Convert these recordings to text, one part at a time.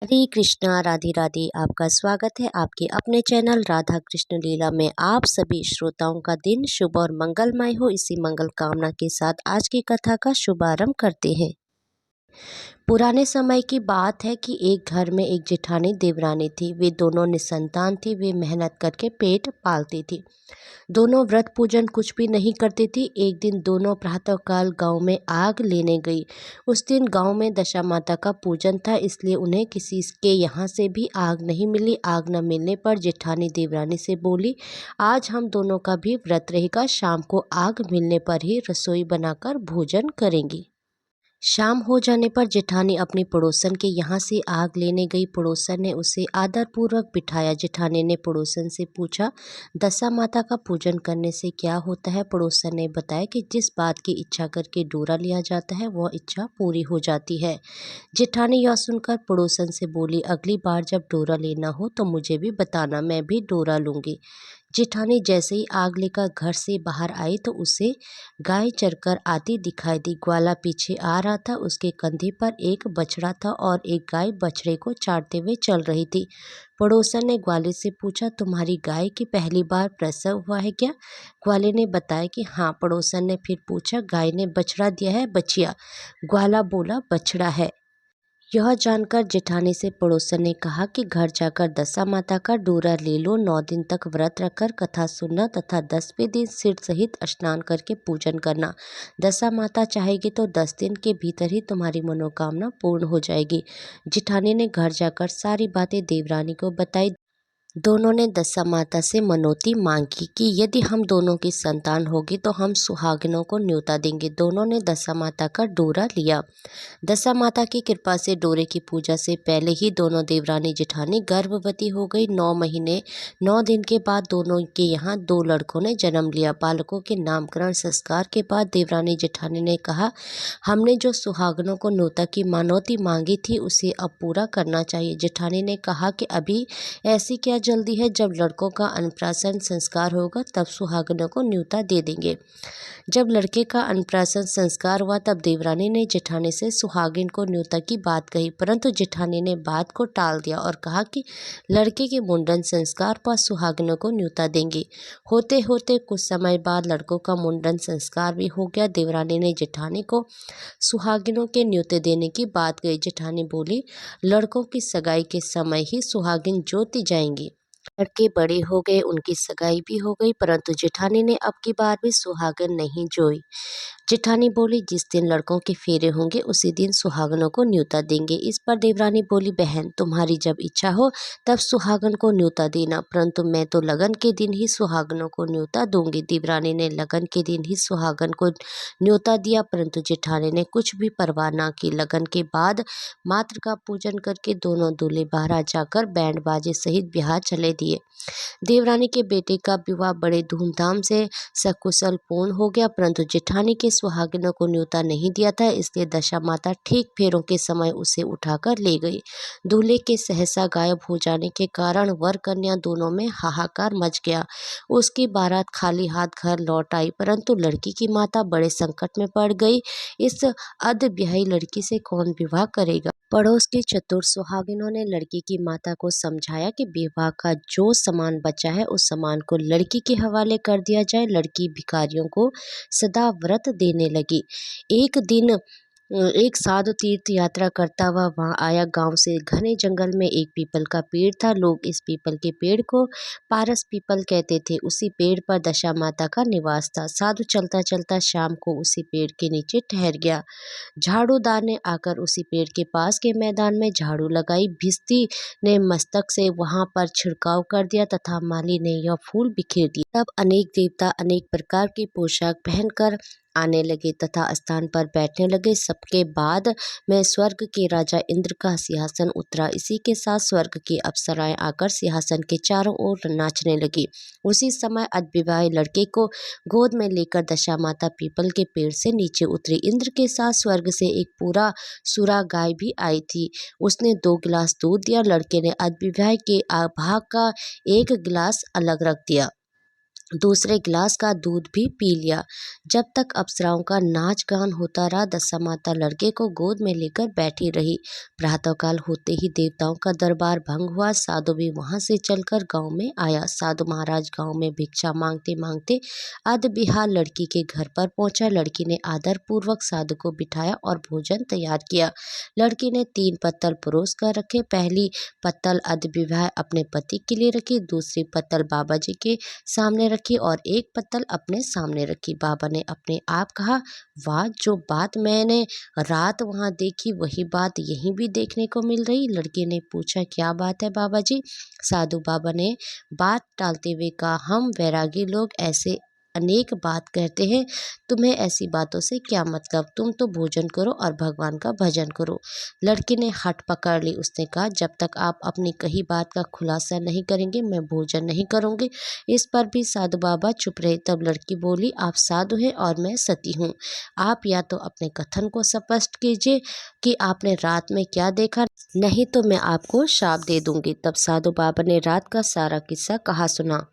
हरे कृष्णा राधे राधे। आपका स्वागत है आपके अपने चैनल राधा कृष्ण लीला में। आप सभी श्रोताओं का दिन शुभ और मंगलमय हो, इसी मंगल कामना के साथ आज की कथा का शुभारंभ करते हैं। पुराने समय की बात है कि एक घर में एक जेठानी देवरानी थी। वे दोनों निसंतान थी। वे मेहनत करके पेट पालती थी। दोनों व्रत पूजन कुछ भी नहीं करती थी। एक दिन दोनों प्रातःकाल गांव में आग लेने गई। उस दिन गांव में दशा माता का पूजन था, इसलिए उन्हें किसी के यहाँ से भी आग नहीं मिली। आग न मिलने पर जेठानी देवरानी से बोली, आज हम दोनों का भी व्रत रहेगा। शाम को आग मिलने पर ही रसोई बनाकर भोजन करेंगी। शाम हो जाने पर जेठानी अपनी पड़ोसन के यहाँ से आग लेने गई। पड़ोसन ने उसे आदरपूर्वक बिठाया। जेठानी ने पड़ोसन से पूछा, दशा माता का पूजन करने से क्या होता है? पड़ोसन ने बताया कि जिस बात की इच्छा करके डोरा लिया जाता है वह इच्छा पूरी हो जाती है। जेठानी यह सुनकर पड़ोसन से बोली, अगली बार जब डोरा लेना हो तो मुझे भी बताना, मैं भी डोरा लूँगी। जेठानी जैसे ही आग लेकर घर से बाहर आई तो उसे गाय चरकर आती दिखाई दी। ग्वाला पीछे आ रहा था। उसके कंधे पर एक बछड़ा था और एक गाय बछड़े को चाटते हुए चल रही थी। पड़ोसन ने ग्वाले से पूछा, तुम्हारी गाय की पहली बार प्रसव हुआ है क्या? ग्वाले ने बताया कि हाँ। पड़ोसन ने फिर पूछा, गाय ने बछड़ा दिया है बछिया? ग्वाला बोला, बछड़ा है। यह जानकर जेठानी से पड़ोसन ने कहा कि घर जाकर दशा माता का डोरा ले लो। 9 दिन तक व्रत रखकर कथा सुनना तथा 10वें दिन सिर सहित स्नान करके पूजन करना। दशा माता चाहेगी तो 10 दिन के भीतर ही तुम्हारी मनोकामना पूर्ण हो जाएगी। जेठानी ने घर जाकर सारी बातें देवरानी को बताई। दोनों ने दशा माता से मनौती मांगी कि यदि हम दोनों की संतान होगी तो हम सुहागिनों को न्योता देंगे। दोनों ने दशा माता का डोरा लिया। दशा माता की कृपा से डोरे की पूजा से पहले ही दोनों देवरानी जेठानी गर्भवती हो गई। 9 महीने 9 दिन के बाद दोनों के यहाँ 2 लड़कों ने जन्म लिया। बालकों के नामकरण संस्कार के बाद देवरानी जेठानी ने कहा, हमने जो सुहागिनों को न्योता की मनौती मांगी थी उसे अब पूरा करना चाहिए। जेठानी ने कहा कि अभी ऐसी क्या जल्दी है, जब लड़कों का अन्नप्राशन संस्कार होगा तब सुहागिनों को न्योता दे देंगे। जब लड़के का अन्नप्राशन संस्कार हुआ तब देवरानी ने जेठानी से सुहागिन को न्योता की बात कही, परंतु जेठानी ने बात को टाल दिया और कहा कि लड़के के मुंडन संस्कार पर सुहागिनों को न्योता देंगे। होते होते कुछ समय बाद लड़कों का मुंडन संस्कार भी हो गया। देवरानी ने जेठानी को सुहागिनों के न्योते देने की बात कही। जेठानी बोली, लड़कों की सगाई के समय ही सुहागिन जोती जाएंगी। लड़के बड़े हो गए, उनकी सगाई भी हो गई, परंतु जेठानी ने अब की बार भी सुहागिन नहीं जोई। जेठानी बोली, जिस दिन लड़कों के फेरे होंगे उसी दिन सुहागनों को न्योता देंगे। इस पर देवरानी बोली, बहन तुम्हारी जब इच्छा हो तब सुहागन को न्योता देना, परंतु मैं तो लगन के दिन ही सुहागनों को न्योता दूंगी। देवरानी ने लगन के दिन ही सुहागन को न्योता दिया, परंतु जेठानी ने कुछ भी परवाह न की। लगन के बाद मात्र का पूजन करके दोनों दूल्हे बारात जाकर बैंड बाजे सहित ब्याह चले दिए। देवरानी के बेटे का विवाह बड़े धूमधाम से सकुशल पूर्ण हो गया, परंतु जेठानी के सुहागिनों को न्योता नहीं दिया था, इसलिए दशा माता ठीक फेरों के समय उसे उठाकर ले गई। दूल्हे के सहसा गायब हो जाने के कारण वर कन्या दोनों में हाहाकार मच गया। उसकी बारात खाली हाथ घर लौट आई, परंतु लड़की की माता बड़े संकट में पड़ गई। इस अधब्याही लड़की से कौन विवाह करेगा? पड़ोस की चतुर सुहागिनों ने लड़की की माता को समझाया कि विवाह का जो सामान बचा है उस सामान को लड़की के हवाले कर दिया जाए। लड़की भिखारियों को सदा व्रत देने लगी। एक दिन एक साधु तीर्थ यात्रा करता हुआ वहां आया। गांव से घने जंगल में एक पीपल का पेड़ था। लोग इस पीपल के पेड़ को पारस पीपल कहते थे। उसी पेड़ पर दशा माता का निवास था। साधु चलता चलता शाम को उसी पेड़ के नीचे ठहर गया। झाड़ूदार ने आकर उसी पेड़ के पास के मैदान में झाड़ू लगाई। भिस्ती ने मस्तक से वहां पर छिड़काव कर दिया तथा माली ने यह फूल बिखेर दिए। तब अनेक देवता अनेक प्रकार की पोशाक पहनकर आने लगे तथा स्थान पर बैठने लगे। सबके बाद में स्वर्ग के राजा इंद्र का सिंहासन उतरा। इसी के साथ स्वर्ग की अप्सराएं आकर सिंहासन के चारों ओर नाचने लगी। उसी समय अविवाहित लड़के को गोद में लेकर दशा माता पीपल के पेड़ से नीचे उतरी। इंद्र के साथ स्वर्ग से एक पूरा सुरा गाय भी आई थी। उसने 2 गिलास दूध दिया। लड़के ने अविवाहित के भाग का 1 गिलास अलग रख दिया। दूसरे गिलास का दूध भी पी लिया। जब तक अप्सराओं का नाच गान होता रहा, दशा माता लड़के को गोद में लेकर बैठी रही। प्रातःकाल होते ही देवताओं का दरबार भंग हुआ। साधु भी वहां से चलकर गांव में आया। साधु महाराज गांव में भिक्षा मांगते मांगते अध बिहार लड़की के घर पर पहुंचा। लड़की ने आदर पूर्वक साधु को बिठाया और भोजन तैयार किया। लड़की ने 3 पत्तल परोस कर रखे। पहली पत्तल अध विवाह अपने पति के लिए रखी, दूसरी पत्तल बाबा जी के सामने रखी और एक पत्तल अपने सामने रखी। बाबा ने अपने आप कहा, वाह, जो बात मैंने रात वहां देखी वही बात यहीं भी देखने को मिल रही। लड़की ने पूछा, क्या बात है बाबा जी? साधु बाबा ने बात टालते हुए कहा, हम वैरागी लोग ऐसे अनेक बात कहते हैं, तुम्हें ऐसी बातों से क्या मतलब? तुम तो भोजन करो और भगवान का भजन करो। लड़की ने हट पकड़ ली। उसने कहा, जब तक आप अपनी कही बात का खुलासा नहीं करेंगे मैं भोजन नहीं करूंगी। इस पर भी साधु बाबा चुप रहे। तब लड़की बोली, आप साधु हैं और मैं सती हूँ। आप या तो अपने कथन को स्पष्ट कीजिए कि आपने रात में क्या देखा, नहीं तो मैं आपको शाप दे दूंगी। तब साधु बाबा ने रात का सारा किस्सा कहा सुना।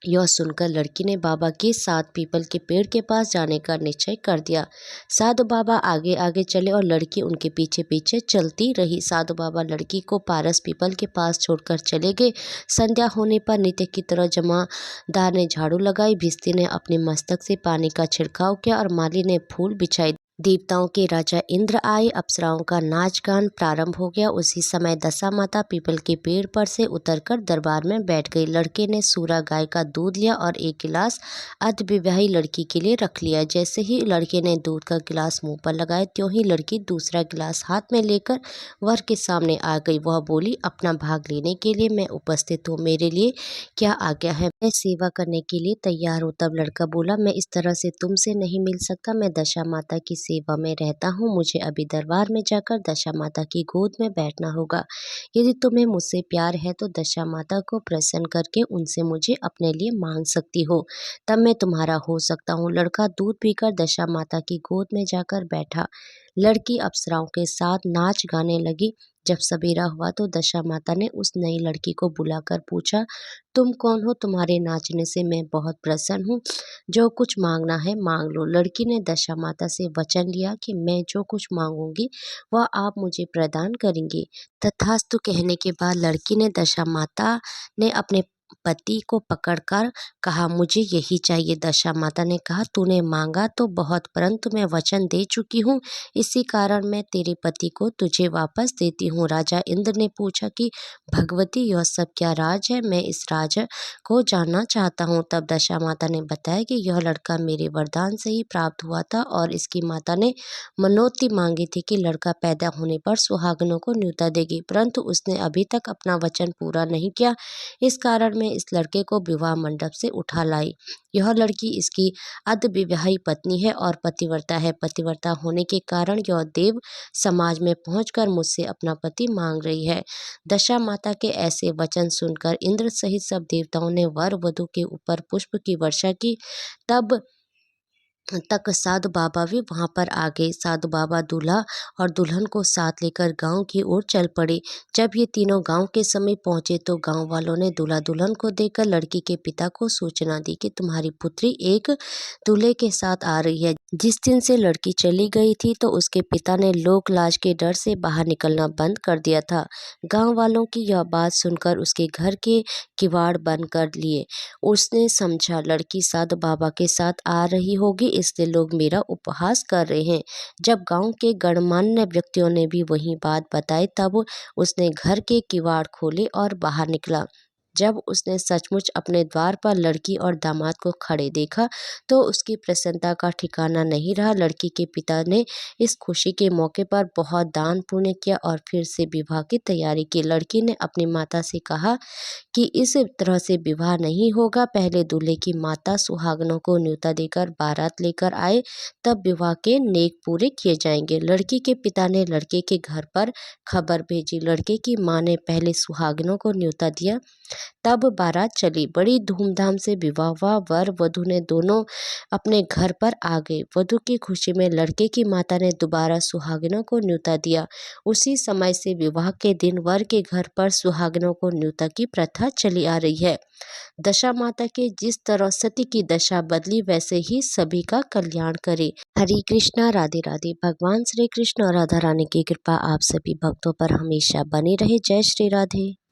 यह सुनकर लड़की ने बाबा के साथ पीपल के पेड़ के पास जाने का निश्चय कर दिया। साधु बाबा आगे आगे चले और लड़की उनके पीछे पीछे चलती रही। साधु बाबा लड़की को पारस पीपल के पास छोड़कर चले गए। संध्या होने पर नित्य की तरह जमादार ने झाड़ू लगाई, भिस्ती ने अपने मस्तक से पानी का छिड़काव किया और माली ने फूल बिछाई। देवताओं के राजा इंद्र आए। अप्सराओं का नाच गान प्रारंभ हो गया। उसी समय दशा माता पीपल के पेड़ पर से उतरकर दरबार में बैठ गई। लड़के ने सूरा गाय का दूध लिया और एक गिलास अर्धविवाही लड़की के लिए रख लिया। जैसे ही लड़के ने दूध का गिलास मुंह पर लगाया, त्यों ही लड़की दूसरा गिलास हाथ में लेकर वर के सामने आ गई। वह बोली, अपना भाग लेने के लिए मैं उपस्थित हूँ, मेरे लिए क्या आज्ञा है? मैं सेवा करने के लिए तैयार हूँ। तब लड़का बोला, मैं इस तरह से तुमसे नहीं मिल सकता, मैं दशा माता की सेवा में रहता हूँ, मुझे अभी दरबार में जाकर दशा माता की गोद में बैठना होगा। यदि तुम्हें मुझसे प्यार है तो दशा माता को प्रसन्न करके उनसे मुझे अपने लिए मांग सकती हो, तब मैं तुम्हारा हो सकता हूँ। लड़का दूध पीकर दशा माता की गोद में जाकर बैठा। लड़की अप्सराओं के साथ नाच गाने लगी। जब सवेरा हुआ तो दशा माता ने उस नई लड़की को बुलाकर पूछा, तुम कौन हो? तुम्हारे नाचने से मैं बहुत प्रसन्न हूँ, जो कुछ मांगना है मांग लो। लड़की ने दशा माता से वचन लिया कि मैं जो कुछ मांगूंगी वह आप मुझे प्रदान करेंगी। तथास्तु कहने के बाद लड़की ने दशा माता ने अपने पति को पकड़कर कहा, मुझे यही चाहिए। दशा माता ने कहा, तूने मांगा तो बहुत, परंतु मैं वचन दे चुकी हूँ, इसी कारण मैं तेरे पति को तुझे वापस देती हूँ। राजा इंद्र ने पूछा कि भगवती, यह सब क्या राज है? मैं इस राज को जानना चाहता हूँ। तब दशा माता ने बताया कि यह लड़का मेरे वरदान से ही प्राप्त हुआ था और इसकी माता ने मनोती मांगी थी कि लड़का पैदा होने पर सुहागनों को न्योता देगी, परंतु उसने अभी तक अपना वचन पूरा नहीं किया। इस कारण मैं इस लड़के को विवाह मंडप से उठा लाई। यह लड़की इसकी अर्धविवाही पत्नी है और पतिव्रता है। पतिव्रता होने के कारण यह देव समाज में पहुंचकर मुझसे अपना पति मांग रही है। दशा माता के ऐसे वचन सुनकर इंद्र सहित सब देवताओं ने वर वधु के ऊपर पुष्प की वर्षा की। तब तक साधु बाबा भी वहां पर आ गए। साधु बाबा दूल्हा और दुल्हन को साथ लेकर गांव की ओर चल पड़े। जब ये तीनों गांव के समीप पहुंचे तो गांव वालों ने दूल्हा दुल्हन को देखकर लड़की के पिता को सूचना दी कि तुम्हारी पुत्री एक दूल्हे के साथ आ रही है। जिस दिन से लड़की चली गई थी तो उसके पिता ने लोक लाज के डर से बाहर निकलना बंद कर दिया था। गांव वालों की यह बात सुनकर उसके घर के किवाड़ बंद कर लिए। उसने समझा लड़की साधु बाबा के साथ आ रही होगी, इसलिए लोग मेरा उपहास कर रहे हैं। जब गांव के गणमान्य व्यक्तियों ने भी वही बात बताई, तब उसने घर के किवाड़ खोले और बाहर निकला। जब उसने सचमुच अपने द्वार पर लड़की और दामाद को खड़े देखा तो उसकी प्रसन्नता का ठिकाना नहीं रहा। लड़की के पिता ने इस खुशी के मौके पर बहुत दान पुण्य किया और फिर से विवाह की तैयारी की। लड़की ने अपनी माता से कहा कि इस तरह से विवाह नहीं होगा, पहले दूल्हे की माता सुहागनों को न्योता देकर बारात लेकर आए, तब विवाह के नेक पूरे किए जाएंगे। लड़की के पिता ने लड़के के घर पर खबर भेजी। लड़के की मां ने पहले सुहागनों को न्योता दिया, तब बारात चली। बड़ी धूमधाम से विवाह हुआ। वर वधु ने दोनों अपने घर पर आ गए। वधु की खुशी में लड़के की माता ने दोबारा सुहागिनों को न्योता दिया। उसी समय से विवाह के दिन वर के घर पर सुहागिनों को न्योता की प्रथा चली आ रही है। दशा माता के जिस तरह सती की दशा बदली, वैसे ही सभी का कल्याण करे। हरे कृष्णा, राधे राधे। भगवान श्री कृष्ण और राधा रानी की कृपा आप सभी भक्तों पर हमेशा बनी रहे। जय श्री राधे।